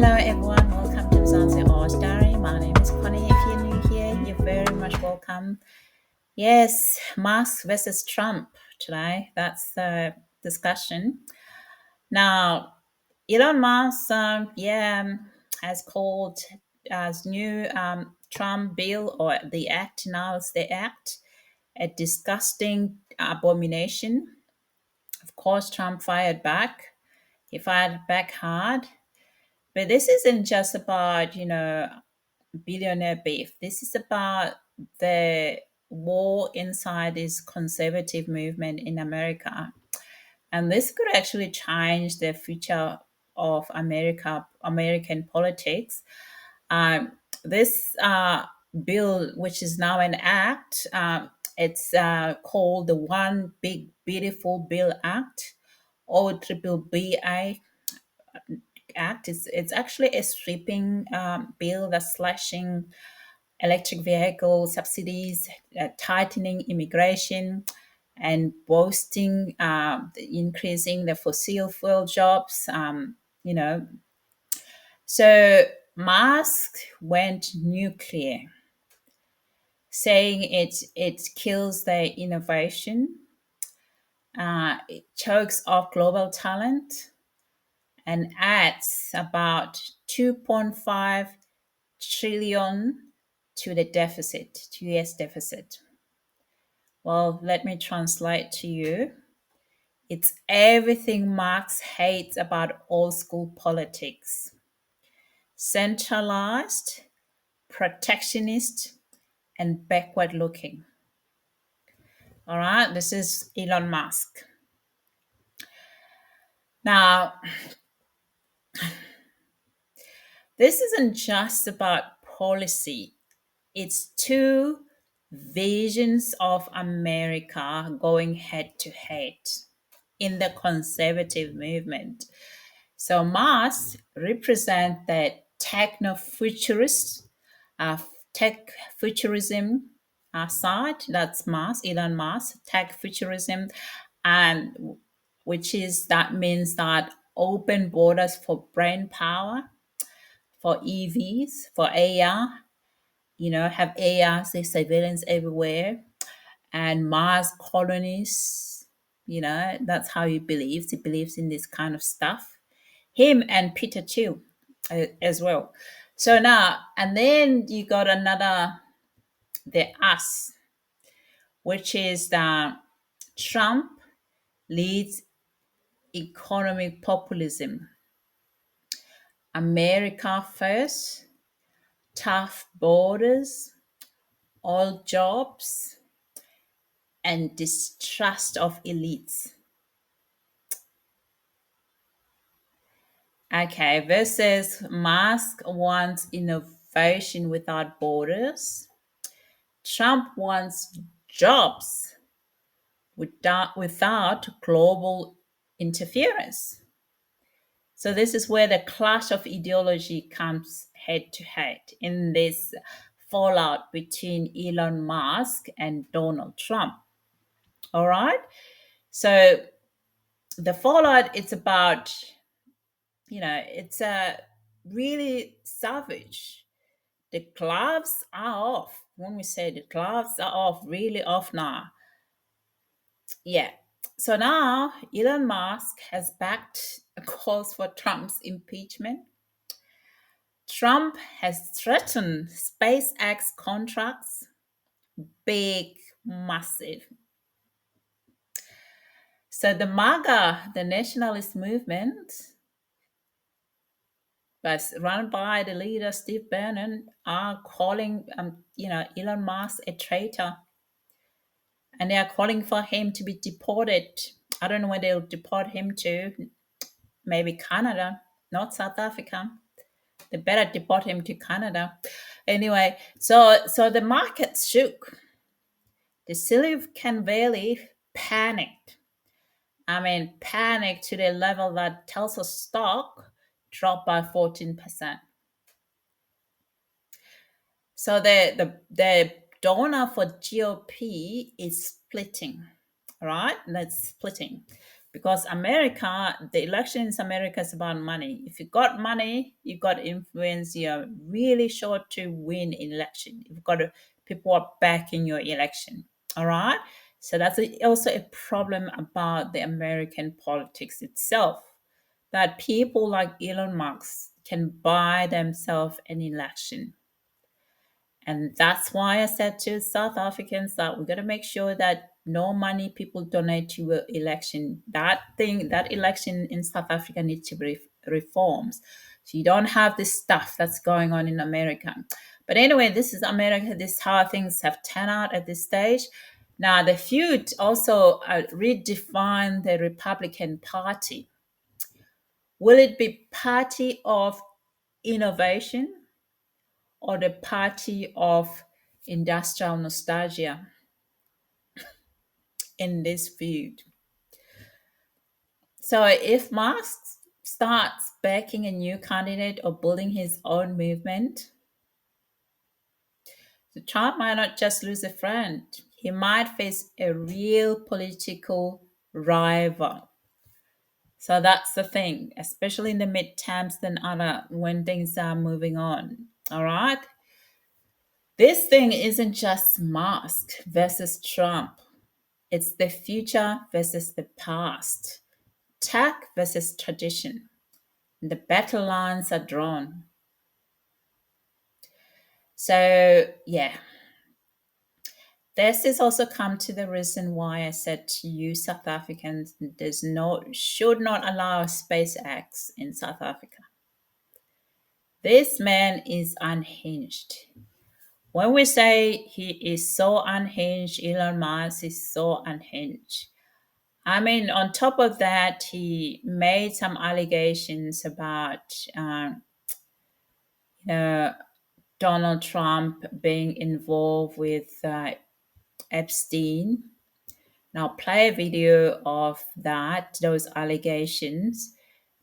Hello everyone, welcome to MzansiOz Diary. My name is Connie. If you're new here, you're very much welcome. Yes, Musk versus Trump today. That's the discussion. Now, Elon Musk, has called as new Trump bill, or the act now is the act, a disgusting abomination. Of course, Trump fired back. He fired back hard. But this isn't just about, billionaire beef. This is about the war inside this conservative movement in America. And this could actually change the future of American politics. This bill, which is now an act, it's called the One Big Beautiful Bill Act, OBBBA Act. It's actually a sweeping bill that's slashing electric vehicle subsidies, tightening immigration, and boosting increasing the fossil fuel jobs. So Musk went nuclear, saying it kills the innovation, it chokes off global talent, and adds about 2.5 trillion to the deficit, to US deficit. Well, let me translate to you. It's everything Marx hates about old school politics: centralized, protectionist, and backward looking. All right, this is Elon Musk. Now, this isn't just about policy, it's two visions of America going head to head in the conservative movement. So Musk represents the techno-futurist, tech futurism side. That's Musk, Elon Musk, tech futurism, and that means that open borders for brain power, for EVs, for AR. Have AR, say surveillance everywhere, and Mars colonies. That's how he believes. He believes in this kind of stuff. Him and Peter too, as well. So now, and then you got another, the us, which is that Trump leads economic populism. America first, tough borders, all jobs, and distrust of elites. Okay, versus Musk wants innovation without borders. Trump wants jobs without global interference. So this is where the clash of ideology comes head to head in this fallout between Elon Musk and Donald Trump. All right. So the fallout, it's about, it's really savage. The gloves are off. When we say the gloves are off, really off now. Yeah. So now Elon Musk has backed calls for Trump's impeachment. Trump has threatened SpaceX contracts, big, massive. So the MAGA, the nationalist movement, but run by the leader Steve Bannon, are calling, Elon Musk a traitor, and they are calling for him to be deported. I don't know where they'll deport him to. Maybe Canada, not South Africa. They better deport him to Canada. Anyway, so the market shook. The Silicon Valley panicked. Panicked to the level that Tesla stock dropped by 14%. So the donor for GOP is splitting, right? That's splitting. Because America, the elections in America is about money. If you got money, you got influence, you're really sure to win election. You've got people are backing your election. All right. So that's also a problem about the American politics itself, that people like Elon Musk can buy themselves an election. And that's why I said to South Africans that we're going to make sure that no money people donate to an election. That election in South Africa needs to be reforms. So you don't have this stuff that's going on in America. But anyway, this is America. This is how things have turned out at this stage. Now, the feud also redefined the Republican Party. Will it be party of innovation or the party of industrial nostalgia in this feud? So if Musk starts backing a new candidate or building his own movement, the Trump might not just lose a friend, he might face a real political rival. So that's the thing, especially in the midterms than other when things are moving on. All right. This thing isn't just Musk versus Trump. It's the future versus the past, tech versus tradition. The battle lines are drawn. So, yeah, this has also come to the reason why I said to you, South Africans, should not allow SpaceX in South Africa. This man is unhinged. When we say he is so unhinged, Elon Musk is so unhinged. I mean, on top of that, he made some allegations about Donald Trump being involved with Epstein. Now, play a video of those allegations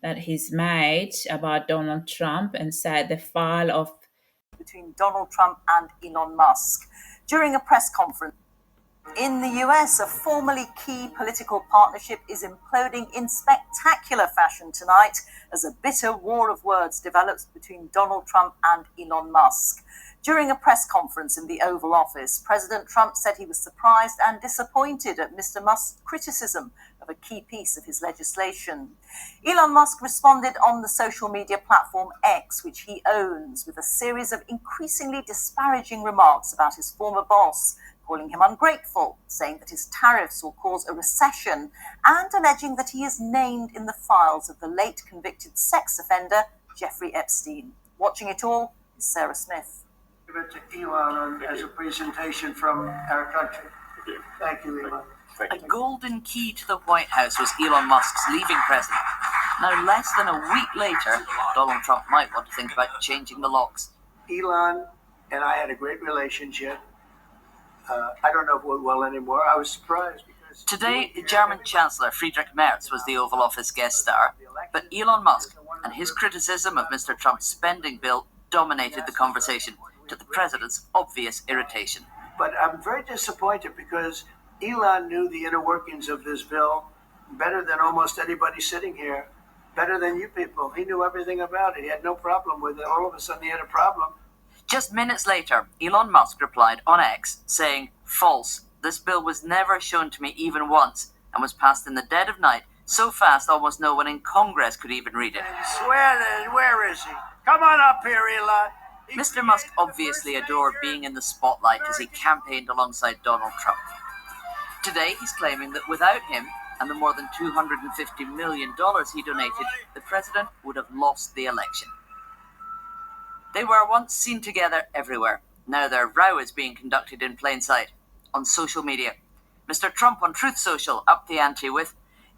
that he's made about Donald Trump and said the file of between Donald Trump and Elon Musk. During a press conference in the US, a formerly key political partnership is imploding in spectacular fashion tonight as a bitter war of words develops between Donald Trump and Elon Musk. During a press conference in the Oval Office, President Trump said he was surprised and disappointed at Mr. Musk's criticism of a key piece of his legislation. Elon Musk responded on the social media platform X, which he owns, with a series of increasingly disparaging remarks about his former boss, calling him ungrateful, saying that his tariffs will cause a recession, and alleging that he is named in the files of the late convicted sex offender, Jeffrey Epstein. Watching it all is Sarah Smith. Give it to Elon as a presentation from our country. Thank you, Elon. A golden key to the White House was Elon Musk's leaving present. Now, less than a week later, Donald Trump might want to think about changing the locks. Elon and I had a great relationship. I don't know if we're well anymore. I was surprised because... Today, the German Chancellor Friedrich Merz was the Oval Office guest star, but Elon Musk and his criticism of Mr. Trump's spending bill dominated the conversation, to the president's obvious irritation. But I'm very disappointed because Elon knew the inner workings of this bill better than almost anybody sitting here, better than you people. He knew everything about it. He had no problem with it. All of a sudden, he had a problem. Just minutes later, Elon Musk replied on X, saying, "False. This bill was never shown to me even once and was passed in the dead of night, so fast almost no one in Congress could even read it." Where is he? Come on up here, Elon. Mr. Musk obviously adored being in the spotlight as he campaigned alongside Donald Trump. Today, he's claiming that without him and the more than $250 million he donated, the president would have lost the election. They were once seen together everywhere. Now their row is being conducted in plain sight, on social media. Mr. Trump on Truth Social upped the ante with,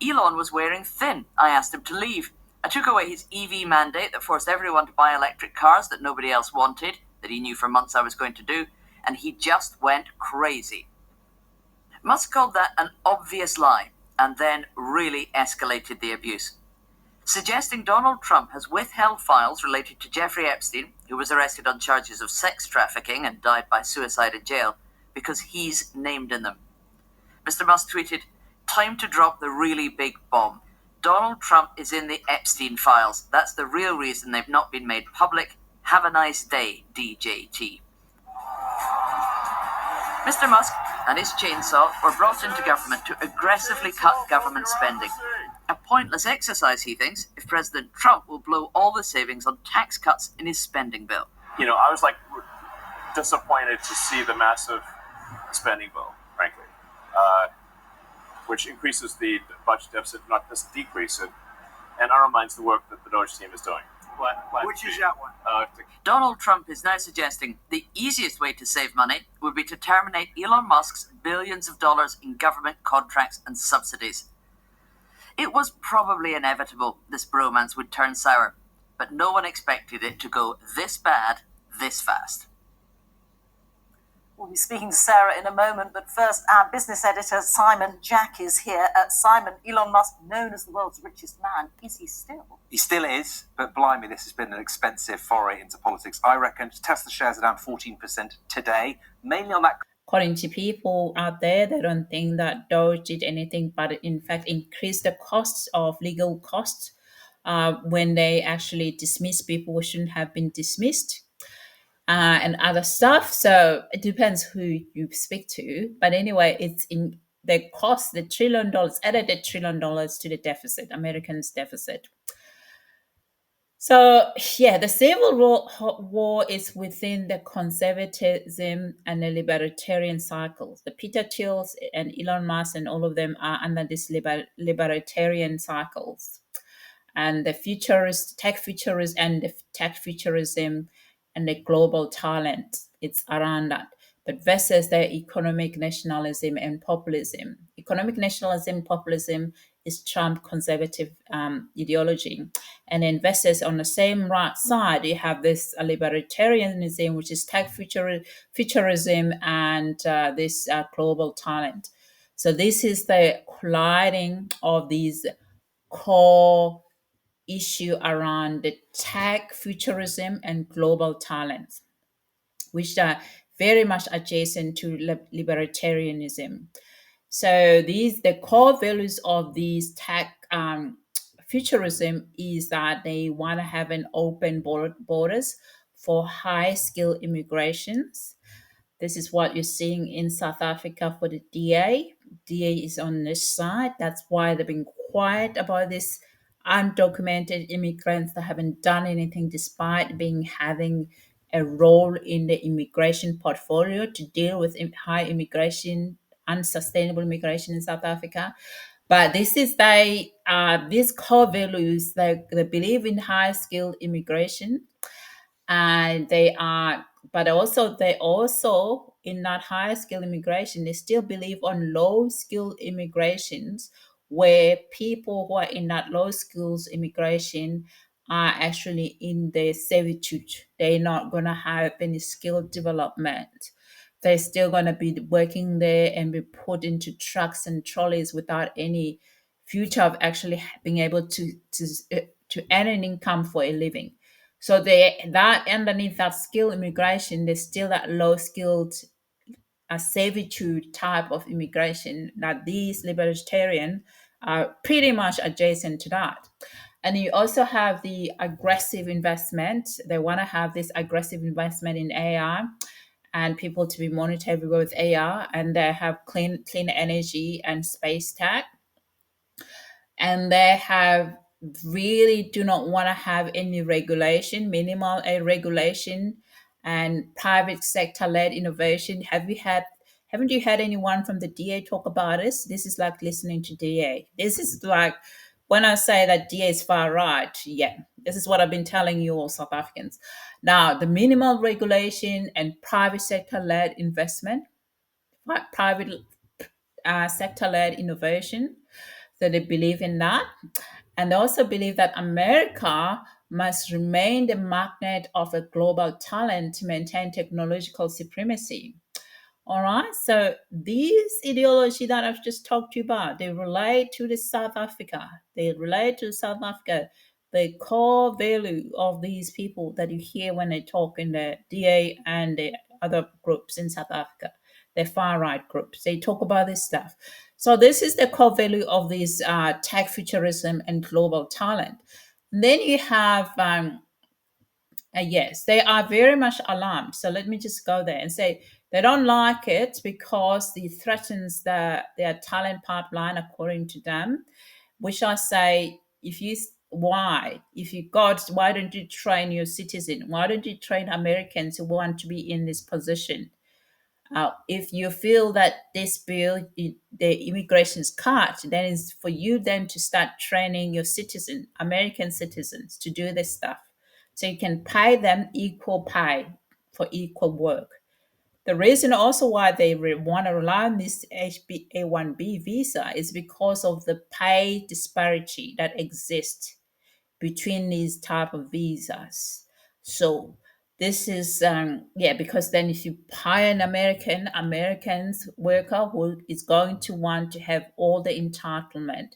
"Elon was wearing thin. I asked him to leave. I took away his EV mandate that forced everyone to buy electric cars that nobody else wanted, that he knew for months I was going to do, and he just went crazy." Musk called that an obvious lie, and then really escalated the abuse, suggesting Donald Trump has withheld files related to Jeffrey Epstein, who was arrested on charges of sex trafficking and died by suicide in jail, because he's named in them. Mr. Musk tweeted, time to drop the really big bomb. Donald Trump is in the Epstein files. That's the real reason they've not been made public. Have a nice day, DJT. Mr. Musk and his chainsaw were brought into government to aggressively cut government spending. A pointless exercise, he thinks, if President Trump will blow all the savings on tax cuts in his spending bill. I was disappointed to see the massive spending bill, frankly, which increases the budget deficit, not just decrease it, and undermines the work that the Doge team is doing. Which is that one? Donald Trump is now suggesting the easiest way to save money would be to terminate Elon Musk's billions of dollars in government contracts and subsidies. It was probably inevitable this bromance would turn sour, but no one expected it to go this bad, this fast. We'll be speaking to Sarah in a moment, but first, our business editor, Simon Jack, is here. Simon, Elon Musk, known as the world's richest man, is he still? He still is, but blimey, this has been an expensive foray into politics. I reckon Tesla shares are down 14% today, mainly on that. According to people out there, they don't think that Doge did anything but in fact increase the costs of legal costs when they actually dismiss people who shouldn't have been dismissed. And other stuff. So it depends who you speak to. But anyway, it's in the cost, the $1 trillion, added $1 trillion to the deficit, Americans' deficit. So yeah, the civil war is within the conservatism and the libertarian cycles. The Peter Thiels and Elon Musk and all of them are under this libertarian cycles. And the tech futurism and the tech futurism and the global talent, it's around that. But versus the economic nationalism and populism. Economic nationalism, populism is Trump conservative ideology. And then versus on the same right side, you have this libertarianism, which is tech futurism and this global talent. So this is the colliding of these core issue around the tech futurism and global talent, which are very much adjacent to libertarianism. So the core values of these tech futurism is that they want to have an open borders for high skill immigrations. This is what you're seeing in South Africa for the DA. DA is on this side. That's why they've been quiet about this undocumented immigrants that haven't done anything despite having a role in the immigration portfolio to deal with high immigration, unsustainable immigration in South Africa. But this is these core values, they believe in high skilled immigration, and they also in that high skilled immigration, they still believe on low skilled immigrations, where people who are in that low skills immigration are actually in the servitude. They're not going to have any skill development. They're still going to be working there and be put into trucks and trolleys without any future of actually being able to earn an income for a living. So that underneath that skilled immigration, there's still that low skilled servitude type of immigration that these libertarians are pretty much adjacent to that. And you also have the aggressive investment. They want to have this aggressive investment in AI and people to be monitored everywhere with AI, and they have clean energy and space tech. And they really do not want to have any regulation, minimal regulation, and private sector-led innovation. Haven't you had anyone from the DA talk about this? This is like listening to DA. This is like when I say that DA is far right, yeah, this is what I've been telling you all South Africans. Now, the minimal regulation and private sector-led investment, private sector-led innovation, so they believe in that. And they also believe that America must remain the magnet of a global talent to maintain technological supremacy. All right, so these ideology that I've just talked to you about, they relate to the South Africa. They relate to South Africa. The core value of these people that you hear when they talk in the DA and the other groups in South Africa, the far right groups, they talk about this stuff. So this is the core value of this tech futurism and global talent. And then you have yes, they are very much alarmed. So let me just go there and say they don't like it because it threatens their talent pipeline, according to them. Which I say, if you got, why don't you train your citizen? Why don't you train Americans who want to be in this position? If you feel that this bill, the immigration is cut, then it's for you then to start training your American citizens, to do this stuff. So you can pay them equal pay for equal work. The reason also why they want to rely on this HbA1b visa is because of the pay disparity that exists between these type of visas. So this is because then if you hire an Americans worker who is going to want to have all the entitlement.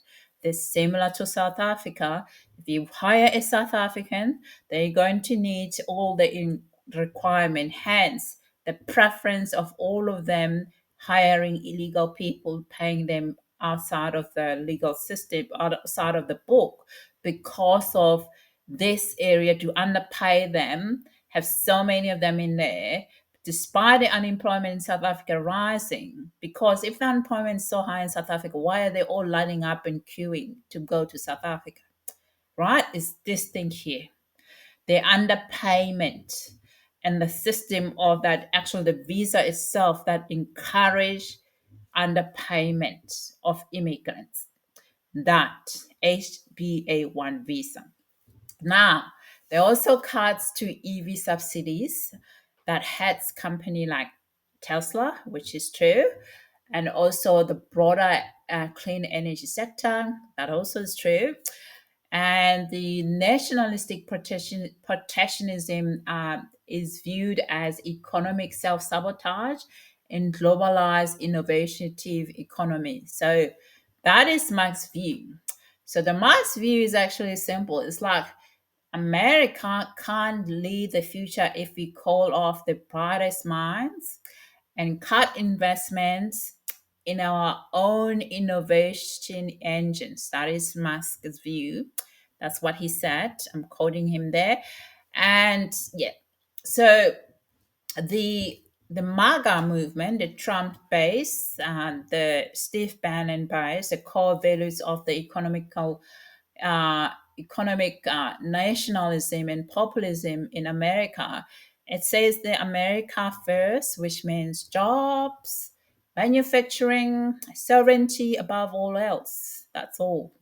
That's similar to South Africa. If you hire a South African, they're going to need all the requirement. Hence, the preference of all of them hiring illegal people, paying them outside of the legal system, outside of the book, because of this area to underpay them, have so many of them in there, despite the unemployment in South Africa rising. Because if the unemployment is so high in South Africa, why are they all lining up and queuing to go to South Africa? Right? It's this thing here. The underpayment and the system of that, actually the visa itself that encourage underpayment of immigrants. That HbA1 visa. Now, there are also cuts to EV subsidies that hurts company like Tesla, which is true, and also the broader clean energy sector, that also is true. And the nationalistic protectionism is viewed as economic self-sabotage in globalized innovative economy. So that is Musk's view. So the Musk view is actually simple. It's like America can't lead the future if we call off the brightest minds and cut investments in our own innovation engines. That is Musk's view. That's what he said. I'm quoting him there. And yeah, so the MAGA movement, the Trump base, the Steve Bannon base, the core values of the economic nationalism and populism in America. It says the America first, which means jobs, manufacturing, sovereignty above all else. That's all.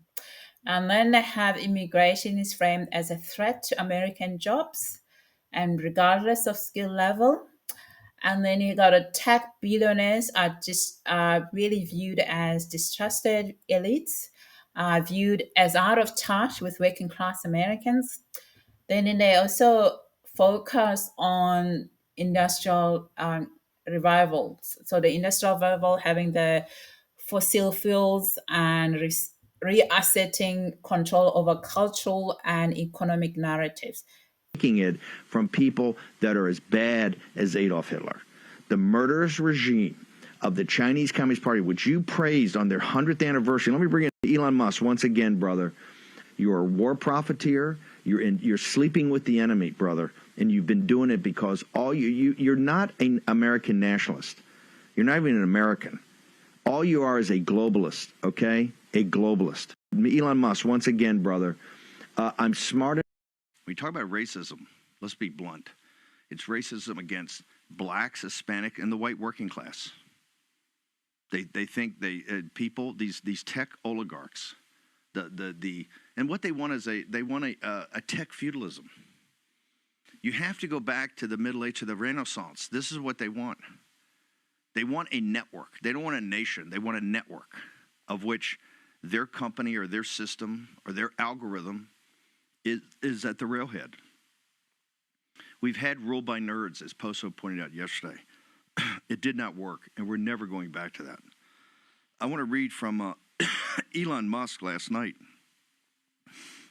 And then they have immigration is framed as a threat to American jobs, and regardless of skill level. And then you got tech billionaires are just really viewed as distrusted elites, viewed as out of touch with working class Americans. Then they also focus on industrial revivals. So the industrial revival having the fossil fuels and reasserting control over cultural and economic narratives. Taking it from people that are as bad as Adolf Hitler. The murderous regime of the Chinese Communist Party, which you praised on their 100th anniversary. Let me bring in Elon Musk once again, brother. You're a war profiteer. You're sleeping with the enemy, brother, and you've been doing it because you're not an American nationalist. You're not even an American. All you are is a globalist, okay? A globalist. Elon Musk, once again, brother. I'm smart. We talk about racism. Let's be blunt. It's racism against blacks, Hispanic, and the white working class. They think people, these tech oligarchs, and what they want is they want a tech feudalism. You have to go back to the Middle Age, to the Renaissance. This is what they want. They want a network. They don't want a nation. They want a network of which their company or their system or their algorithm is at the railhead. We've had rule by nerds, as Poso pointed out yesterday. It did not work, and we're never going back to that. I want to read from Elon Musk last night,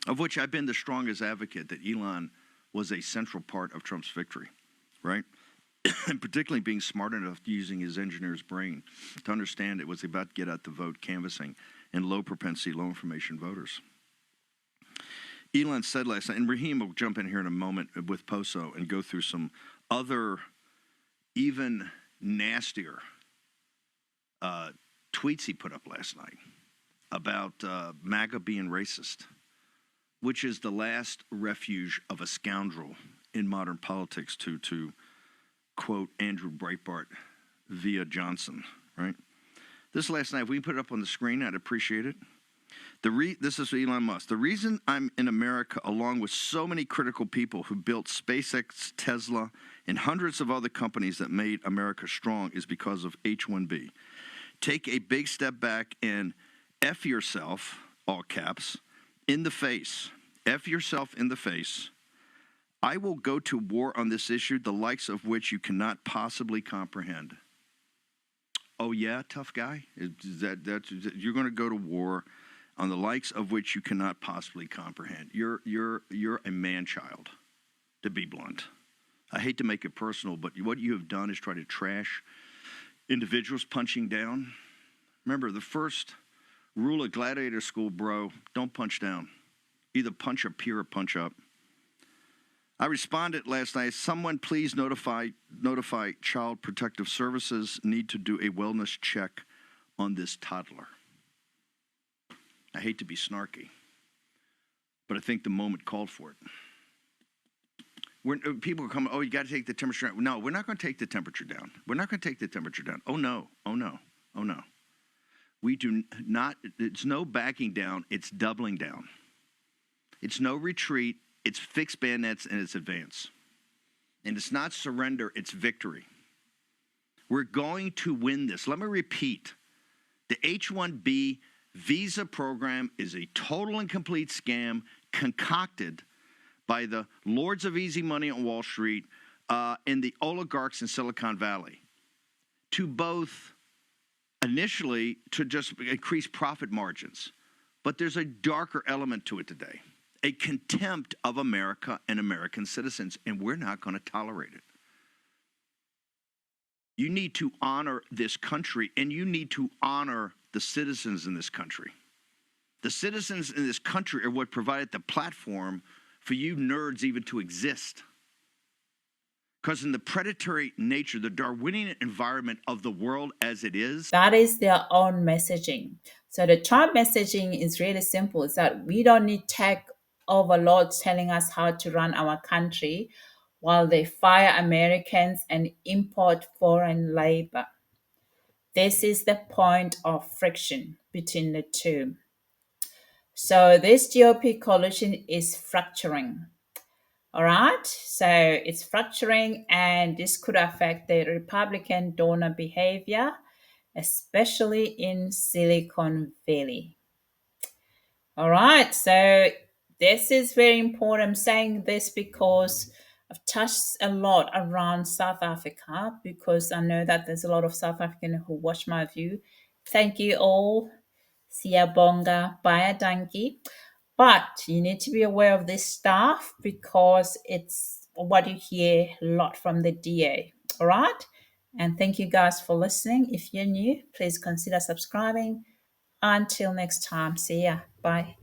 of which I've been the strongest advocate that Elon was a central part of Trump's victory, right? and particularly being smart enough using his engineer's brain to understand it was about to get out the vote canvassing and low propensity, low information voters. Elon said last night, and Raheem will jump in here in a moment with Poso and go through some other even nastier tweets he put up last night about MAGA being racist, which is the last refuge of a scoundrel in modern politics, to quote Andrew Breitbart via Johnson, right? This last night, if we can put it up on the screen, I'd appreciate it. This is Elon Musk. The reason I'm in America, along with so many critical people who built SpaceX, Tesla, and hundreds of other companies that made America strong, is because of H-1B. Take a big step back and F yourself, all caps, in the face. F yourself in the face. I will go to war on this issue, the likes of which you cannot possibly comprehend. Oh yeah, tough guy? You're going to go to war on the likes of which you cannot possibly comprehend. You're a man-child, to be blunt. I hate to make it personal, but what you have done is try to trash individuals punching down. Remember, the first rule of gladiator school, bro, don't punch down. Either punch up here or punch up. I responded last night, someone please notify Child Protective Services, need to do a wellness check on this toddler. I hate to be snarky, but I think the moment called for it. People are coming, oh, you got to take the temperature down. No, we're not going to take the temperature down. We're not going to take the temperature down. Oh, no. Oh, no. Oh, no. We do not, it's no backing down. It's doubling down. It's no retreat. It's fixed bayonets and it's advance. And it's not surrender. It's victory. We're going to win this. Let me repeat. The H-1B visa program is a total and complete scam concocted by the lords of easy money on Wall Street and the oligarchs in Silicon Valley to both initially to just increase profit margins. But there's a darker element to it today, a contempt of America and American citizens, and we're not going to tolerate it. You need to honor this country, and you need to honor the citizens in this country. The citizens in this country are what provided the platform for you nerds even to exist. Because in the predatory nature, the Darwinian environment of the world as it is, that is their own messaging. So the Trump messaging is really simple. It's that we don't need tech overlords telling us how to run our country while they fire Americans and import foreign labor. This is the point of friction between the two. So this GOP coalition is fracturing. All right, so it's fracturing, and this could affect the Republican donor behavior, especially in Silicon Valley. All right, so this is very important. I'm saying this because I've touched a lot around South Africa, because I know that there's a lot of South Africans who watch my view. Thank you all. Siyabonga, baya danki. But you need to be aware of this stuff because it's what you hear a lot from the DA. All right? And thank you guys for listening. If you're new, please consider subscribing. Until next time, see ya. Bye.